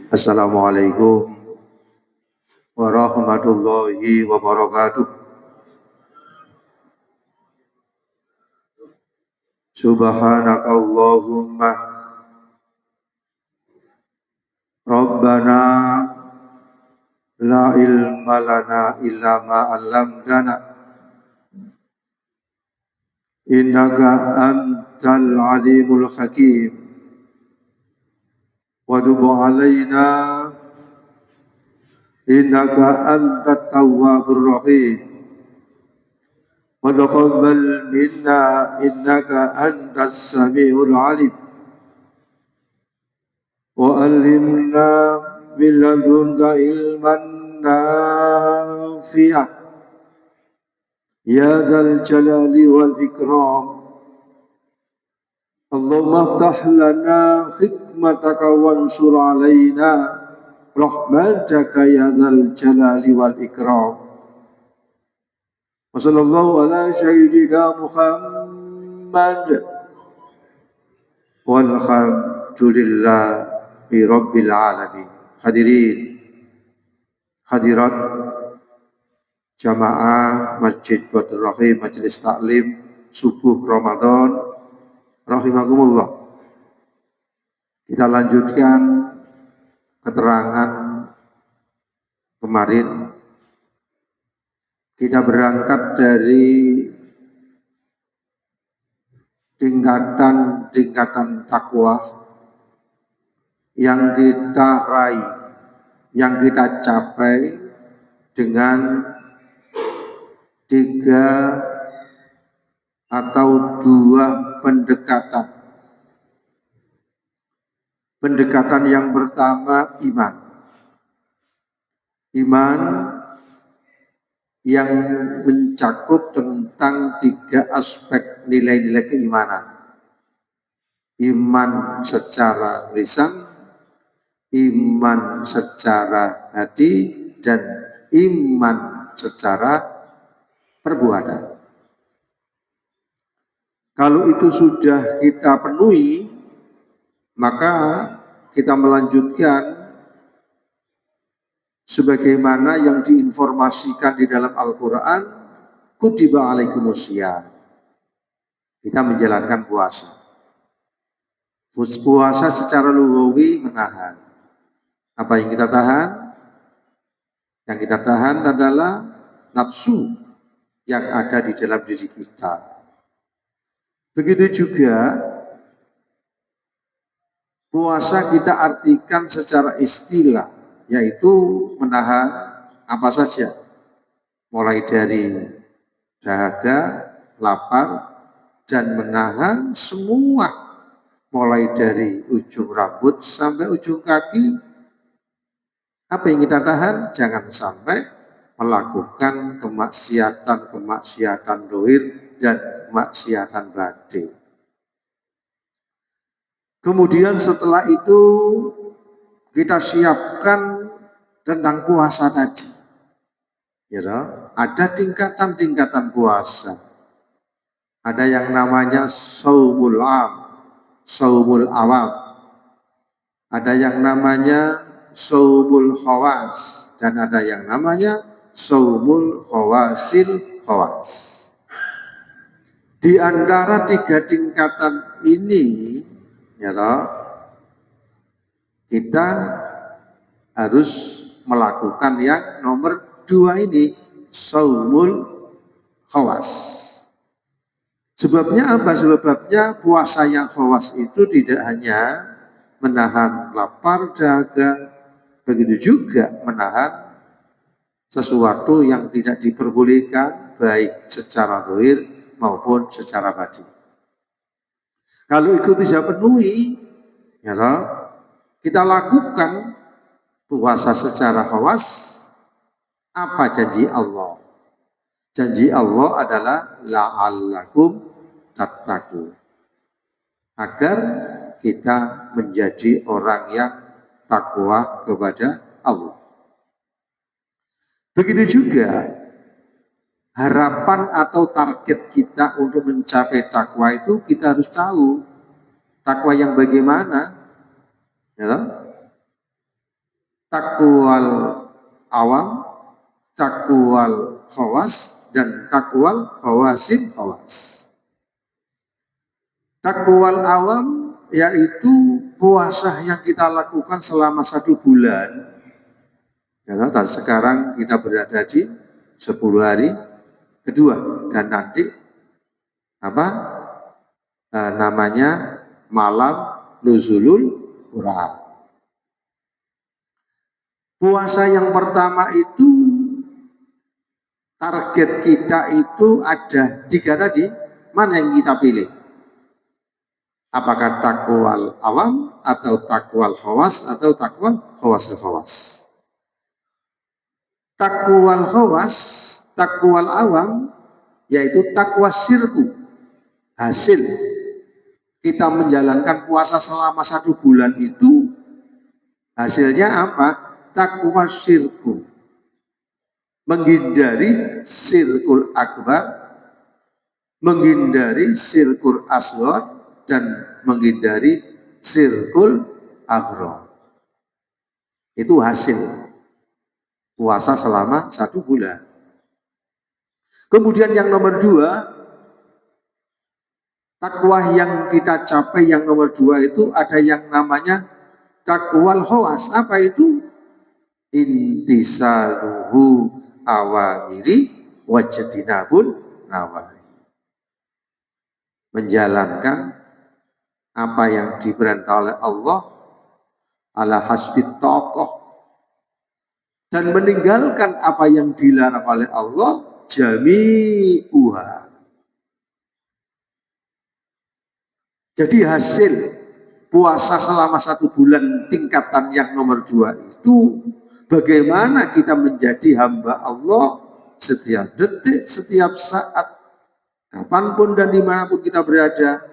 Assalamualaikum warahmatullahi wabarakatuh. Subhanakallahumma Rabbana la ilma lana illa ma 'allamtana innaka antal alimul hakim wa tub 'alaina innaka antat tawwabur rahim wa taqabbal minna innaka antas samiul alim wa 'allimna min ladunka ilman nafi'ah ya dzal jalali wal ikram. Allahumma aftah lana hikmataka wansur alaina rahmataka ya dzal jalali wal ikram. Wa sallallahu ala sayyidina Muhammad walhamdulillahi rabbil alamin. Hadirin hadirat jamaah Masjid Badrul Rahim Majelis Taklim Subuh Ramadan rahimakumullah. Kita lanjutkan keterangan kemarin. Kita berangkat dari tingkatan takwa yang kita raih, yang kita capai dengan 3 atau 2 pendekatan. Pendekatan yang pertama iman. Iman yang mencakup tentang 3 aspek nilai-nilai keimanan. Iman secara lisan, iman secara hati, dan iman secara perbuatan. Kalau itu sudah kita penuhi, maka kita melanjutkan sebagaimana yang diinformasikan di dalam Al-Quran, kutiba alaikumusiyam. Kita menjalankan puasa. Puasa secara lughawi menahan. Apa yang kita tahan? Yang kita tahan adalah nafsu yang ada di dalam diri kita. Begitu juga puasa kita artikan secara istilah, yaitu menahan apa saja, mulai dari dahaga, lapar, dan menahan semua, mulai dari ujung rambut sampai ujung kaki. Apa yang kita tahan? Jangan sampai melakukan kemaksiatan dohir dan kemaksiatan batin. Kemudian setelah itu kita siapkan tentang puasa tadi. Ya, ada tingkatan-tingkatan puasa. Ada yang namanya shaumul am, shaumul awam. Ada yang namanya shaumul khawas, dan ada yang namanya shaumul khawasil khawas. Di antara 3 tingkatan ini, ya toh, kita harus melakukan yang nomor 2 ini, shaumul khawas. Sebabnya apa? Sebabnya puasa yang khawas itu tidak hanya menahan lapar, dahaga, begitu juga menahan sesuatu yang tidak diperbolehkan, baik secara zahir maupun secara batin. Kalau itu bisa penuhi, ya toh, kita lakukan puasa secara khawas. Apa janji Allah? Janji Allah adalah la'allakum tattaqun, agar kita menjadi orang yang takwa kepada Allah. Begitu juga harapan atau target kita untuk mencapai takwa itu, kita harus tahu takwa yang bagaimana, ya. takwal awam, takwal khawas, dan takwal khawasin khawas. Takwal awam yaitu puasa yang kita lakukan selama 1 bulan. Ya, dan sekarang kita berada di 10 hari kedua dan nanti namanya malam nuzulul Quran. Puasa yang pertama itu target kita itu ada 3 tadi. Mana yang kita pilih? Apakah takwal awam atau takwal khawas atau takwal khawasil khawas? Takwal khawas, takwal awam yaitu takwa syirku. Hasil kita menjalankan puasa selama 1 bulan itu hasilnya apa? Takwa syirku. Menghindari syirkul akbar, menghindari syirkul asghar, dan menghindari syirkul aghrar. Itu hasil puasa selama 1 bulan. Kemudian yang nomor 2, takwa yang kita capai yang nomor 2 itu ada yang namanya takwal khawas. Apa itu? Intisaluhu awamiri wajtinabun nawahi. Menjalankan apa yang diperintah oleh Allah ala hasbi tokoh, dan meninggalkan apa yang dilarang oleh Allah jami'uha. Jadi hasil puasa selama 1 bulan tingkatan yang nomor 2 itu bagaimana kita menjadi hamba Allah setiap detik, setiap saat, kapanpun dan dimanapun kita berada,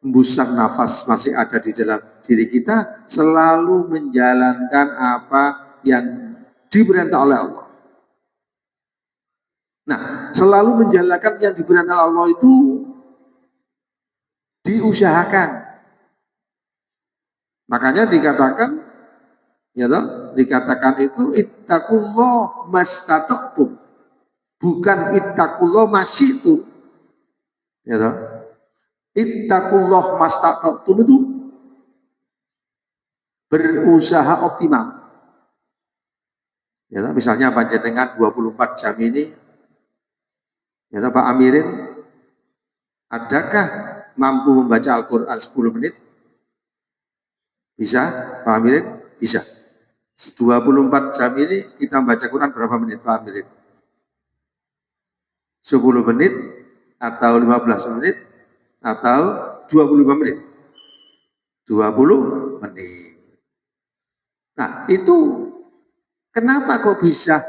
hembusan nafas masih ada di dalam diri kita, selalu menjalankan apa yang diperintah oleh Allah. Nah, selalu menjalankan yang diperintah Allah itu diusahakan. Makanya dikatakan, dikatakan itu ittaqullah mastata'tum, bukan ittaqullah masyi'tum. Ittaqullah mastata'tum itu berusaha optimal. Misalnya panjenengan 24 jam ini, Pak Amirin, adakah mampu membaca Al-Quran 10 menit? Bisa, Pak Amirin? Bisa. 24 jam ini kita membaca Quran berapa menit, Pak Amirin? 10 menit, atau 15 menit, atau 25 menit? 20 menit. Nah, itu kenapa kok bisa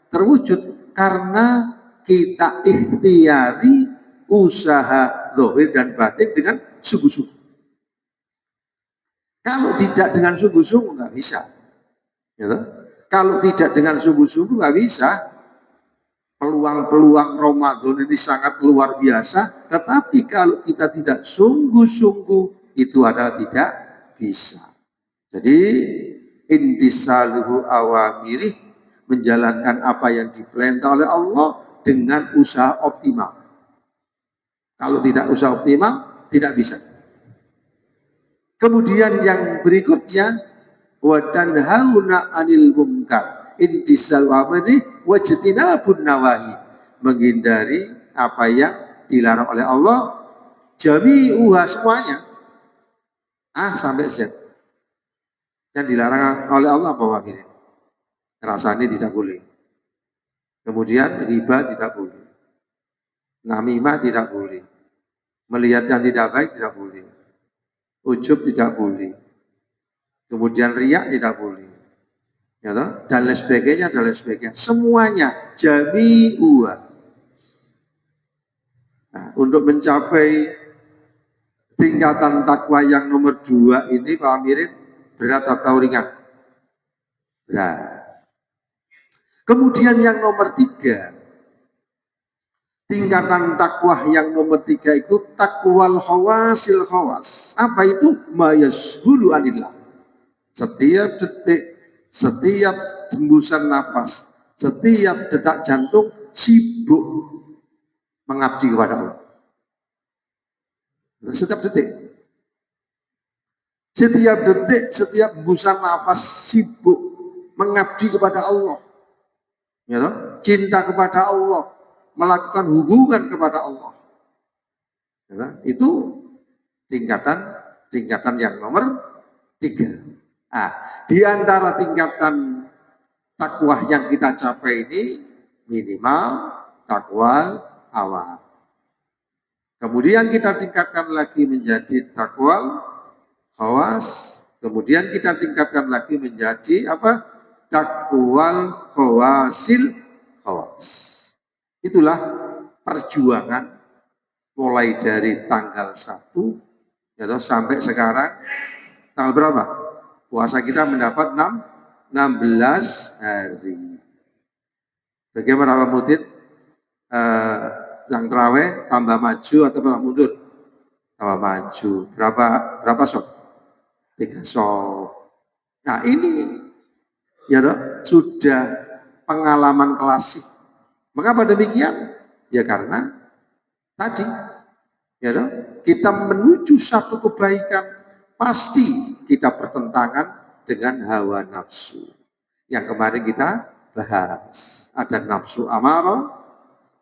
terwujud? Karena kita ikhtiari usaha zahir dan batin dengan sungguh-sungguh. Kalau tidak dengan sungguh-sungguh nggak bisa. Kalau tidak dengan sungguh-sungguh nggak bisa. Peluang-peluang Ramadan ini sangat luar biasa. Tetapi kalau kita tidak sungguh-sungguh, itu adalah tidak bisa. Jadi intisaluhu awamiri, menjalankan apa yang diperintah oleh Allah dengan usaha optimal. Kalau tidak usaha optimal, tidak bisa. Kemudian yang berikutnya, wa tanhauna 'anil munkar, intisal amri wajtinabun nawahi, menghindari apa yang dilarang oleh Allah jami'uha, semuanya. Sampai Z. Yang dilarang oleh Allah apa wakirin? Rasanya tidak boleh. Kemudian riba tidak boleh. Namimah tidak boleh. Melihat yang tidak baik tidak boleh. Ujub tidak boleh. Kemudian riak tidak boleh. Dan lain sebagainya, dan lain sebagainya. Semuanya jami'uha. Nah, untuk mencapai tingkatan takwa yang nomor 2 ini, Pak Amirin, berat atau ringan? Berat. Kemudian yang nomor 3, tingkatan takwa yang nomor 3 itu takwal khawasil khawas. Apa itu? Ma yashhulu anillah. Setiap detik, setiap hembusan nafas, setiap detak jantung sibuk mengabdi kepada Allah. Setiap detik. Setiap detik, setiap hembusan nafas sibuk mengabdi kepada Allah. Ya, cinta kepada Allah, melakukan hubungan kepada Allah. Ya, itu tingkatan yang nomor 3. Nah, di antara tingkatan takwa yang kita capai ini minimal takwa awal. Kemudian kita tingkatkan lagi menjadi takwa khawas. Kemudian kita tingkatkan lagi menjadi apa? Takwal khawasil khawas. Itulah perjuangan mulai dari tanggal 1 ya, sampai sekarang tanggal berapa? Puasa kita mendapat 16 hari. Bagaimana Pak Mudin? Yang terawih tambah maju atau tambah mundur? Tambah maju. Berapa sob? 3 sob. Nah ini ya sudah pengalaman klasik. Mengapa demikian? Ya karena tadi ya kita menuju satu kebaikan pasti kita bertentangan dengan hawa nafsu. Yang kemarin kita bahas. Ada nafsu amarah,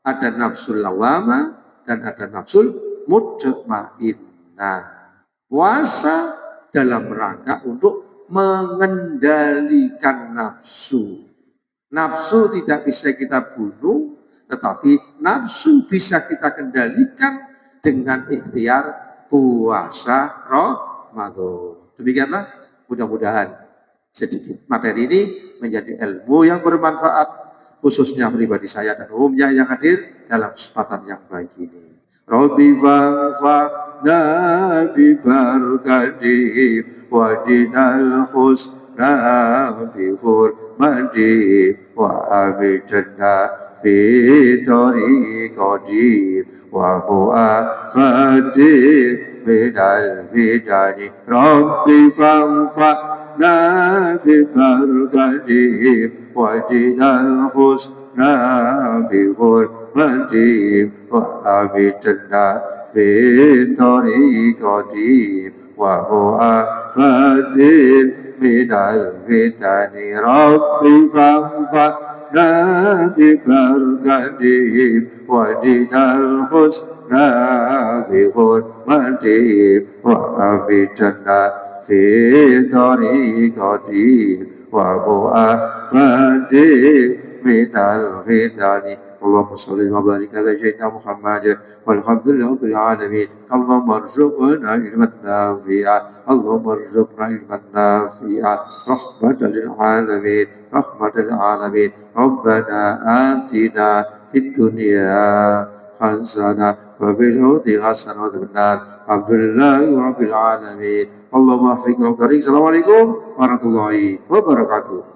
ada nafsu lawama, dan ada nafsu mutmainnah. Puasa dalam rangka untuk mengendalikan nafsu. Nafsu tidak bisa kita bunuh, tetapi nafsu bisa kita kendalikan dengan ikhtiar puasa Ramadan. Demikianlah, mudah-mudahan sedikit materi ini menjadi ilmu yang bermanfaat, khususnya pribadi saya dan umumnya yang hadir dalam kesempatan yang baik ini. Rabbi fa'fa'na bi barakatih wa dinal husna bi hurmati wa abidna fi tariqati wa mu'afati minal fitani. Rabbi fa'fa'na bi barakatih wa dinal husna bi hurmati wa abidna fi tariqati wa mu'afati minal fitani. Rabbi fa'fa'na bi barakatih wa dinal husna bi hurmati wa abidna fi tariqati wa mu'afati minal fitani. اللهم صل وبارك على سيدنا محمد والحمد لله رب العالمين. اللهم ارزقنا علما نافعا، اللهم ارزقنا علما نافعا رحمة للعالمين، رحمة للعالمين. ربنا آتنا في الدنيا حسنة وفي الآخرة حسنة وقنا النار. الحمد لله رب العالمين. اللهم وفقنا. Assalamualaikum warahmatullahi wabarakatuh.